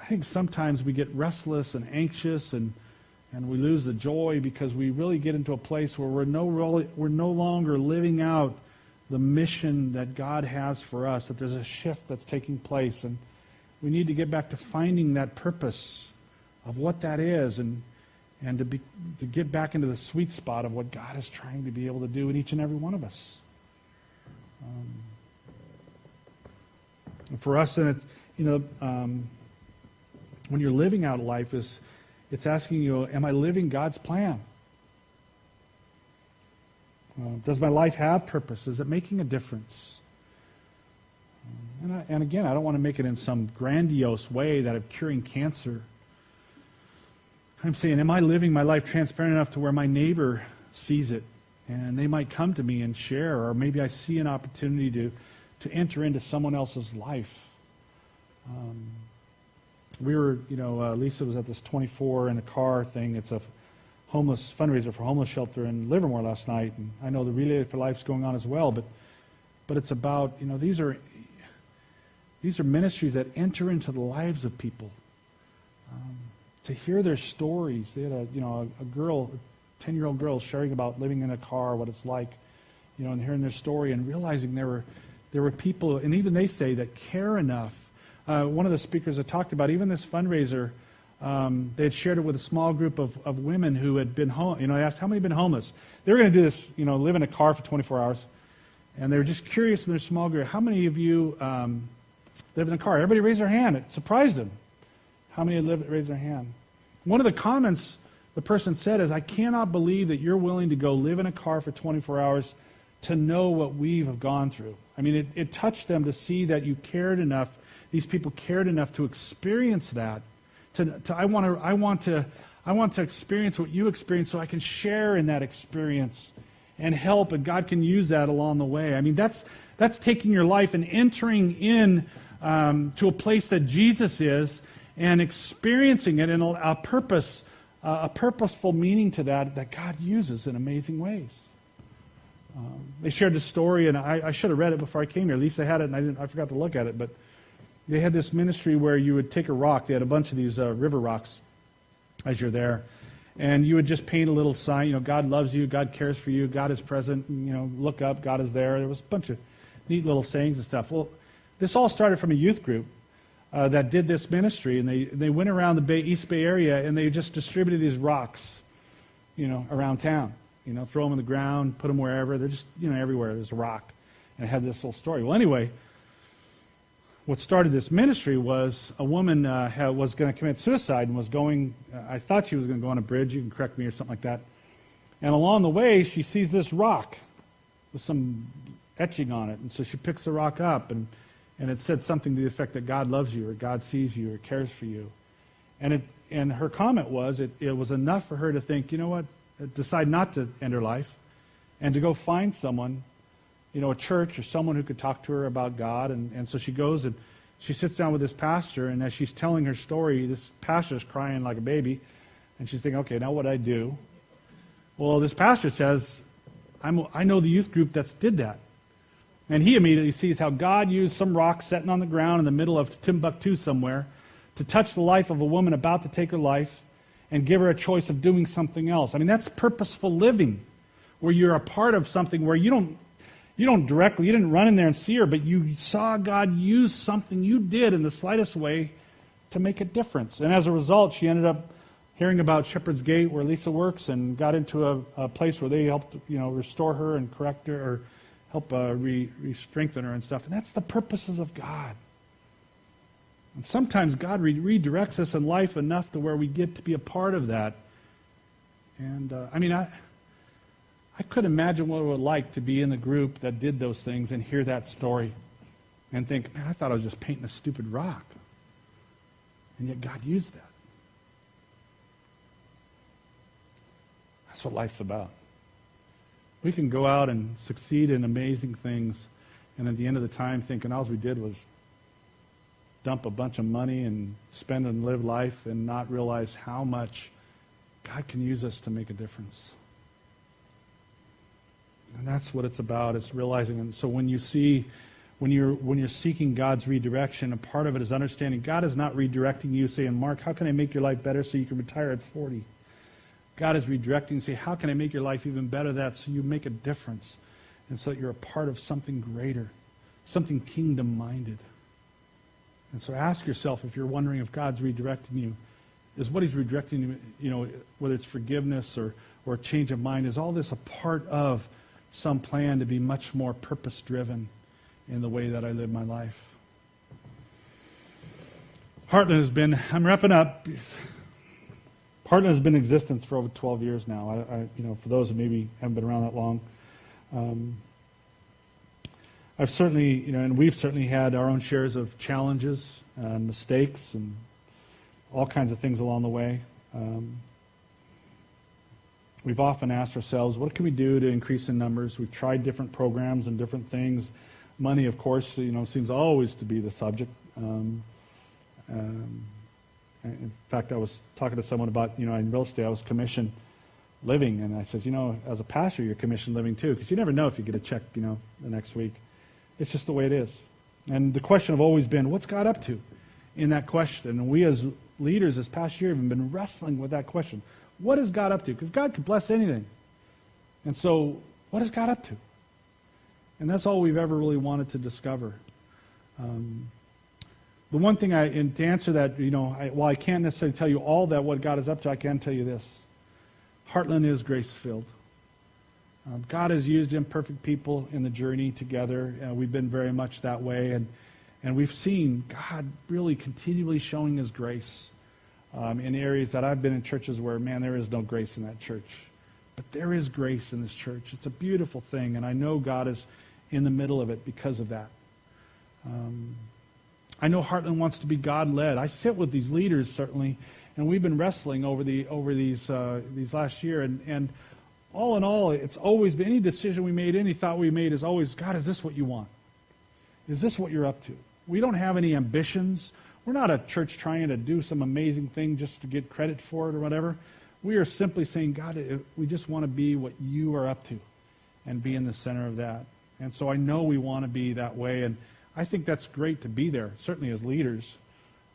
I think sometimes we get restless and anxious and we lose the joy because we really get into a place where we're no longer living out the mission that God has for us, that there's a shift that's taking place. And we need to get back to finding that purpose of what that is and to get back into the sweet spot of what God is trying to be able to do in each and every one of us. And for us, and when you're living out life, it's asking you, am I living God's plan? Does my life have purpose? Is it making a difference? And again, I don't want to make it in some grandiose way that of curing cancer. I'm saying, am I living my life transparent enough to where my neighbor sees it and they might come to me and share, or maybe I see an opportunity to enter into someone else's life. We were, Lisa was at this 24 in a car thing. It's a homeless fundraiser for homeless shelter in Livermore last night, and I know the Relay for Life's going on as well. But it's about, these are ministries that enter into the lives of people. To hear their stories, they had a girl, a 10-year-old girl, sharing about living in a car, what it's like, and hearing their story and realizing there were people, and even they say that care enough. One of the speakers had talked about even this fundraiser. They had shared it with a small group of women who had been home. They asked, how many have been homeless? They were going to do this, live in a car for 24 hours. And they were just curious in their small group, how many of you live in a car? Everybody raised their hand. It surprised them. How many had raised their hand? One of the comments the person said is, I cannot believe that you're willing to go live in a car for 24 hours to know what we have gone through. I mean, it touched them to see that you cared enough, these people cared enough to experience that. I want to experience what you experienced so I can share in that experience and help, and God can use that along the way. I mean, that's taking your life and entering in to a place that Jesus is and experiencing it in a purposeful meaning to that God uses in amazing ways. They shared this story, and I should have read it before I came here. Lisa had it, and I forgot to look at it, but they had this ministry where you would take a rock. They had a bunch of these river rocks as you're there. And you would just paint a little sign, God loves you, God cares for you, God is present, look up, God is there. There was a bunch of neat little sayings and stuff. Well, this all started from a youth group that did this ministry, and they went around the East Bay area, and they just distributed these rocks, around town. Throw them on the ground, put them wherever. They're just, everywhere there's a rock. And it had this little story. Well, anyway, what started this ministry was a woman was going to commit suicide and was going, I thought she was going to go on a bridge, you can correct me, or something like that. And along the way, she sees this rock with some etching on it. And so she picks the rock up, and it said something to the effect that God loves you, or God sees you, or cares for you. And her comment was, it was enough for her to think, decide not to end her life, and to go find someone, a church or someone who could talk to her about God. And so she goes and she sits down with this pastor, and as she's telling her story, this pastor's crying like a baby, and she's thinking, okay, now what do I do? Well, this pastor says, I know the youth group that did that. And he immediately sees how God used some rock sitting on the ground in the middle of Timbuktu somewhere to touch the life of a woman about to take her life and give her a choice of doing something else. I mean, that's purposeful living, where you're a part of something where you didn't run in there and see her, but you saw God use something you did in the slightest way to make a difference. And as a result, she ended up hearing about Shepherd's Gate, where Lisa works, and got into a place where they helped, restore her and correct her, or help re-strengthen her and stuff. And that's the purposes of God. And sometimes God redirects us in life enough to where we get to be a part of that. And I couldn't imagine what it would like to be in the group that did those things and hear that story and think, man, I thought I was just painting a stupid rock. And yet God used that. That's what life's about. We can go out and succeed in amazing things, and at the end of the time thinking all we did was dump a bunch of money and spend and live life and not realize how much God can use us to make a difference. And that's what it's about. It's realizing. And so when you see when you're seeking God's redirection, a part of it is understanding God is not redirecting you, saying, Mark, how can I make your life better so you can retire at 40? God is redirecting and saying, how can I make your life even better that so you make a difference and so that you're a part of something greater, something kingdom-minded. And so ask yourself, if you're wondering if God's redirecting you, is what he's redirecting you, whether it's forgiveness or a change of mind, is all this a part of some plan to be much more purpose-driven in the way that I live my life? Heartland has been, I'm wrapping up, Heartland has been in existence for over 12 years now. For those who maybe haven't been around that long. I've certainly, and we've certainly had our own shares of challenges and mistakes and all kinds of things along the way. We've often asked ourselves, what can we do to increase in numbers? We've tried different programs and different things. Money, of course, seems always to be the subject. In fact, I was talking to someone about, in real estate, I was commissioned living, and I said, as a pastor, you're commissioned living too, because you never know if you get a check, the next week. It's just the way it is. And the question have always been, what's God up to in that question? And we as leaders this past year have been wrestling with that question. What is God up to? Because God could bless anything. And so, what is God up to? And that's all we've ever really wanted to discover. The one thing to answer that, while I can't necessarily tell you all that what God is up to, I can tell you this. Heartland is grace-filled. God has used imperfect people in the journey together. We've been very much that way. And we've seen God really continually showing his grace in areas that I've been in churches where, man, there is no grace in that church. But there is grace in this church. It's a beautiful thing, and I know God is in the middle of it because of that. I know Heartland wants to be God-led. I sit with these leaders, certainly, and we've been wrestling over these last year. And all in all, it's always been, any decision we made, any thought we made is always, God, is this what you want? Is this what you're up to? We don't have any ambitions. We're not a church trying to do some amazing thing just to get credit for it or whatever. We are simply saying, God, we just want to be what you are up to and be in the center of that. And so I know we want to be that way, and I think that's great to be there, certainly as leaders,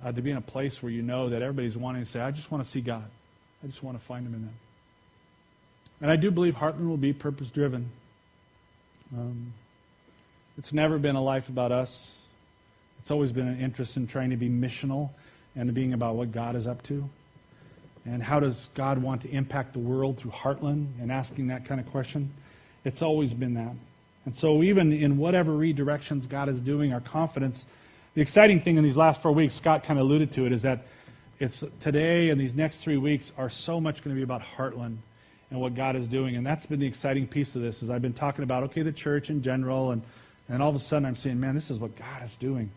to be in a place where you know that everybody's wanting to say, I just want to see God. I just want to find him in that. And I do believe Heartland will be purpose-driven. It's never been a life about us. It's always been an interest in trying to be missional and being about what God is up to. And how does God want to impact the world through Heartland, and asking that kind of question. It's always been that. And so even in whatever redirections God is doing, our confidence, the exciting thing in these last 4 weeks, Scott kind of alluded to it, is that it's today and these next 3 weeks are so much going to be about Heartland and what God is doing. And that's been the exciting piece of this, is I've been talking about, the church in general, and all of a sudden I'm saying, man, this is what God is doing.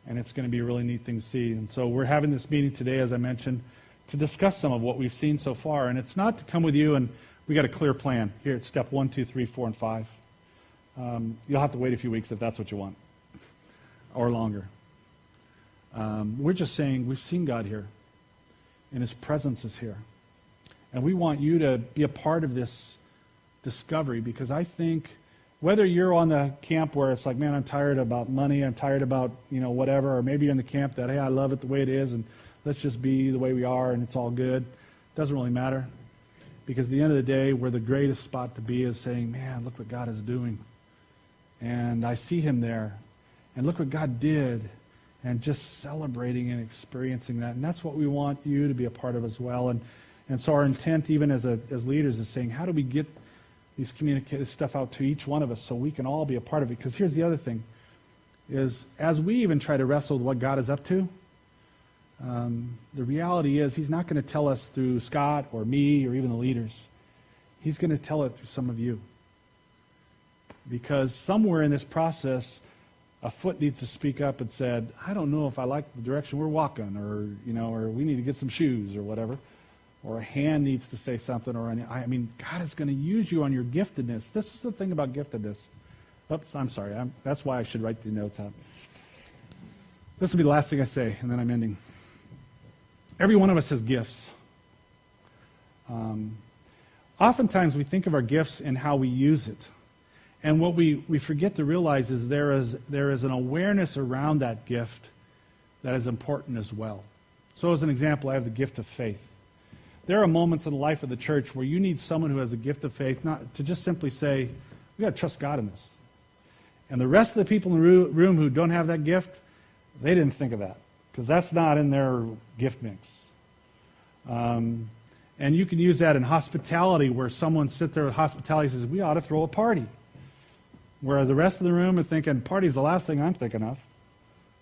And it's going to be a really neat thing to see. And so we're having this meeting today, as I mentioned, to discuss some of what we've seen so far. And it's not to come with you and we got a clear plan. Here it's step 1, 2, 3, 4, and 5. You'll have to wait a few weeks if that's what you want, or longer. We're just saying we've seen God here, and his presence is here. And we want you to be a part of this discovery, because I think whether you're on the camp where it's like, man, I'm tired about money, I'm tired about, whatever, or maybe you're in the camp that, hey, I love it the way it is, and let's just be the way we are, and it's all good. Doesn't really matter. Because at the end of the day, where the greatest spot to be is saying, man, look what God is doing. And I see him there. And look what God did. And just celebrating and experiencing that. And that's what we want you to be a part of as well. And so our intent, even as leaders, is saying, how do we get these communicated stuff out to each one of us so we can all be a part of it? Because here's the other thing, is as we even try to wrestle with what God is up to, the reality is he's not going to tell us through Scott or me or even the leaders. He's going to tell it through some of you. Because somewhere in this process, a foot needs to speak up and said, I don't know if I like the direction we're walking, or we need to get some shoes or whatever. Or a hand needs to say something, God is going to use you on your giftedness. This is the thing about giftedness. Oops, I'm sorry. That's why I should write the notes out. This will be the last thing I say, and then I'm ending. Every one of us has gifts. Oftentimes we think of our gifts and how we use it. And what we forget to realize is there is an awareness around that gift that is important as well. So as an example, I have the gift of faith. There are moments in the life of the church where you need someone who has a gift of faith, not to just simply say, we got to trust God in this. And the rest of the people in the room who don't have that gift, they didn't think of that, because that's not in their gift mix. And you can use that in hospitality, where someone sits there with hospitality and says, we ought to throw a party. Where the rest of the room are thinking, party's the last thing I'm thinking of.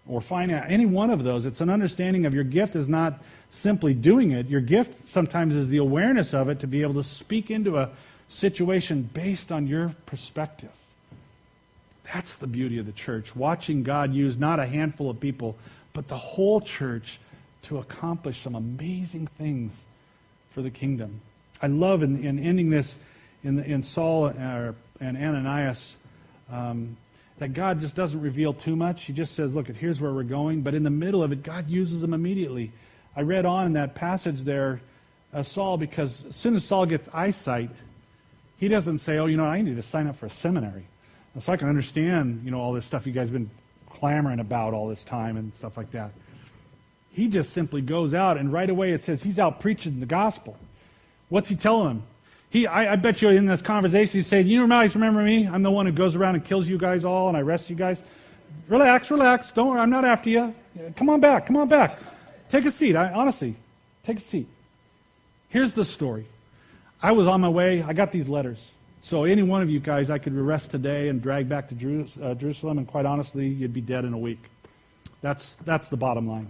Or finance, any one of those. It's an understanding of your gift is not simply doing it. Your gift sometimes is the awareness of it to be able to speak into a situation based on your perspective. That's the beauty of the church, watching God use not a handful of people, but the whole church to accomplish some amazing things for the kingdom. I love in ending this in Saul and Ananias, that God just doesn't reveal too much. He just says, look, here's where we're going. But in the middle of it, God uses them immediately. I read on in that passage there, Saul, because as soon as Saul gets eyesight, he doesn't say, oh, I need to sign up for a seminary, so I can understand, all this stuff you guys have been clamoring about all this time and stuff like that. He just simply goes out, and right away it says he's out preaching the gospel. What's he telling them? I bet you in this conversation he's saying, you guys remember me? I'm the one who goes around and kills you guys all, and I arrest you guys. Relax. Don't worry, I'm not after you. Come on back. Take a seat. Honestly, take a seat. Here's the story. I was on my way. I got these letters. So any one of you guys I could arrest today and drag back to Jerusalem, and quite honestly, you'd be dead in a week. That's the bottom line.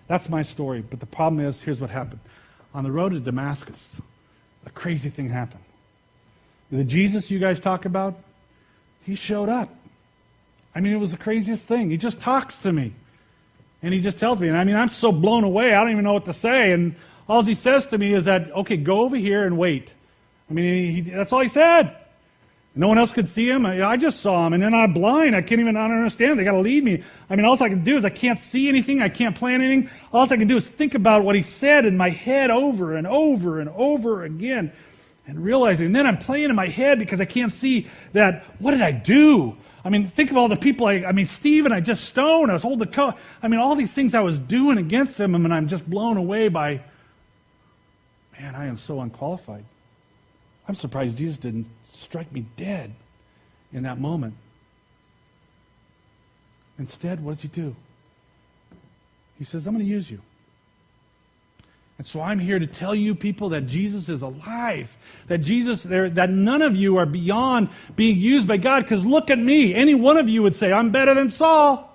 That's my story. But the problem is, here's what happened. On the road to Damascus, a crazy thing happened. The Jesus you guys talk about, he showed up. It was the craziest thing. He just talks to me. And he just tells me, and I'm so blown away, I don't even know what to say. And all he says to me is that, okay, go over here and wait. That's all he said. No one else could see him. I just saw him, and then I'm blind. I don't understand. They got to lead me. All I can do is I can't see anything. I can't plan anything. All I can do is think about what he said in my head over and over and over again, and realizing. And then I'm playing in my head because I can't see that. What did I do? Think of all the people. Stephen, I just stoned. I was holding the coat. All these things I was doing against him, and I'm just blown away by. Man, I am so unqualified. I'm surprised Jesus didn't strike me dead in that moment. Instead, what does he do? He says, I'm going to use you. And so I'm here to tell you people that Jesus is alive, that none of you are beyond being used by God, because look at me. Any one of you would say, I'm better than Saul.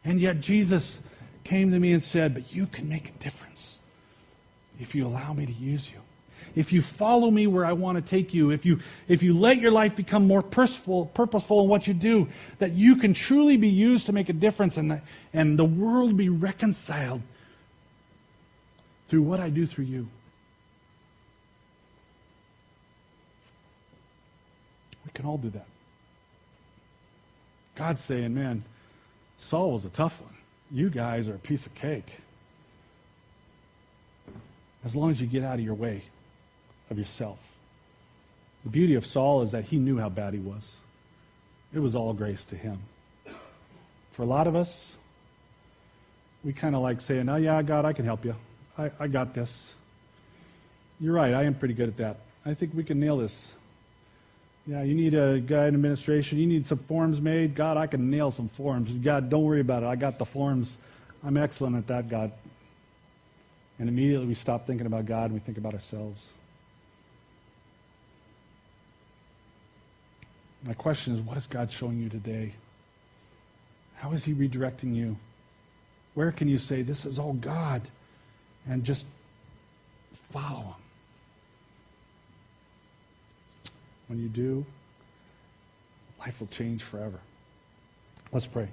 And yet Jesus came to me and said, but you can make a difference if you allow me to use you. If you follow me where I want to take you, if you let your life become more purposeful in what you do, that you can truly be used to make a difference, and the world be reconciled through what I do through you. We can all do that. God's saying, man, Saul was a tough one. You guys are a piece of cake. As long as you get out of your way of yourself. The beauty of Saul is that he knew how bad he was. It was all grace to him. For a lot of us, we kind of like saying, oh yeah, God, I can help you. I got this. You're right, I am pretty good at that. I think we can nail this. Yeah, you need a guy in administration. You need some forms made. God, I can nail some forms. God, don't worry about it. I got the forms. I'm excellent at that, God. And immediately we stop thinking about God and we think about ourselves. My question is, what is God showing you today? How is he redirecting you? Where can you say, this is all God, and just follow him? When you do, life will change forever. Let's pray.